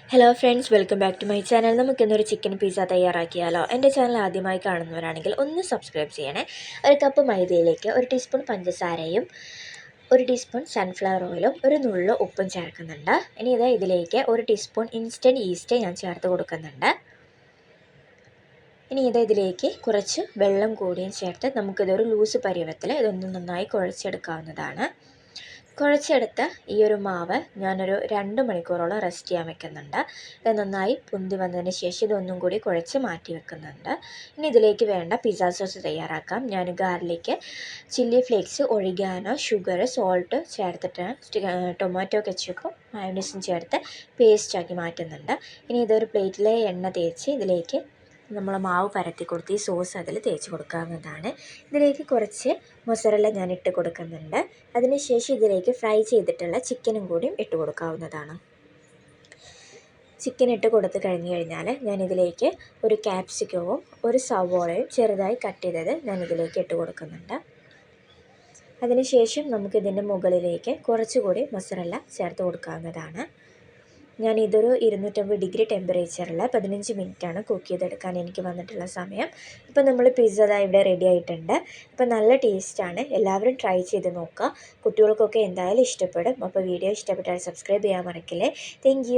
Hello friends, welcome back to my channel. നമുക്കിന്നൊരു chicken pizza തയ്യാറാക്കിയാലോ? എൻ്റെ ചാനൽ ആദ്യമായി കാണുന്നവരാണെങ്കിൽ ഒന്ന് സബ്സ്ക്രൈബ് ചെയ്യണേ. ഒരു കപ്പ് മൈദയിലേക്ക് 1 ടീസ്പൂൺ പഞ്ചസാരയും 1 ടീസ്പൂൺ സൺഫ്ലവർ ഓയിലും ഒരു നുള്ളു ഉപ്പും ചേർക്കുന്നുണ്ട്. ഇനി ഇതിലേക്ക് 1 ടീസ്പൂൺ ഇൻസ്റ്റൻറ്റ് ഈസ്റ്റ് ഞാൻ ചേർത്ത് കൊടുക്കുന്നുണ്ട്. ഇനി ഇതിലേക്ക് കുറച്ച് വെള്ളം കൂടിയും ചേർത്ത് നമുക്കിതൊരു ലൂസ് പരുവത്തിൽ ഇതൊന്ന് നന്നായി കുഴച്ചെടുക്കാവുന്നതാണ്. കുഴച്ചെടുത്ത ഈ ഒരു മാവ് ഞാനൊരു 2 മണിക്കൂറോളം റെസ്റ്റ് ചെയ്യാൻ വെക്കുന്നുണ്ട്. ഇത് നന്നായി പൊന്തി വന്നതിന് ശേഷം ഇതൊന്നും കൂടി കുഴച്ച് മാറ്റി വെക്കുന്നുണ്ട്. ഇനി ഇതിലേക്ക് വേണ്ട പിസ്സ സോസ് തയ്യാറാക്കാം. ഞാൻ garlic, chilli flakes, oregano, sugar, salt ചേർത്തിട്ട് ടൊമാറ്റോ കെച്ചപ്പും മയോണൈസും ചേർത്ത് പേസ്റ്റാക്കി മാറ്റുന്നുണ്ട്. ഇനി ഇതൊരു പ്ലേറ്റിലെ എണ്ണ തേച്ച് ഇതിലേക്ക് നമ്മൾ മാവ് പരത്തി കൊടുത്ത് ഈ സോസ് അതിൽ തേച്ച് കൊടുക്കാവുന്നതാണ്. ഇതിലേക്ക് കുറച്ച് മൊസറല്ല ഞാൻ ഇട്ട് കൊടുക്കുന്നുണ്ട്. അതിനുശേഷം ഇതിലേക്ക് ഫ്രൈ ചെയ്തിട്ടുള്ള ചിക്കനും കൂടിയും ഇട്ട് കൊടുക്കാവുന്നതാണ്. ചിക്കൻ ഇട്ട് കൊടുത്ത് കഴിഞ്ഞാൽ ഞാനിതിലേക്ക് ഒരു ക്യാപ്സിക്കവും ഒരു സവോളയും ചെറുതായി കട്ട് ചെയ്തത് ഞാനിതിലേക്ക് ഇട്ട് കൊടുക്കുന്നുണ്ട്. അതിനുശേഷം നമുക്കിതിൻ്റെ മുകളിലേക്ക് കുറച്ചുകൂടി മൊസറല്ല ചേർത്ത് കൊടുക്കാവുന്നതാണ്. ഞാനിതൊരു 250 ഡിഗ്രി ടെമ്പറേച്ചറിൽ 15 മിനിറ്റാണ് കുക്ക് ചെയ്തെടുക്കാൻ എനിക്ക് വന്നിട്ടുള്ള സമയം. ഇപ്പോൾ നമ്മൾ പിസ്സ ഇവിടെ റെഡി ആയിട്ടുണ്ട്. ഇപ്പോൾ നല്ല ടേസ്റ്റാണ്. എല്ലാവരും ട്രൈ ചെയ്ത് നോക്കുക. കുട്ടികൾക്കൊക്കെ എന്തായാലും ഇഷ്ടപ്പെടും. അപ്പോൾ വീഡിയോ ഇഷ്ടപ്പെട്ടാൽ സബ്സ്ക്രൈബ് ചെയ്യാൻ മറക്കില്ലേ. Thank you.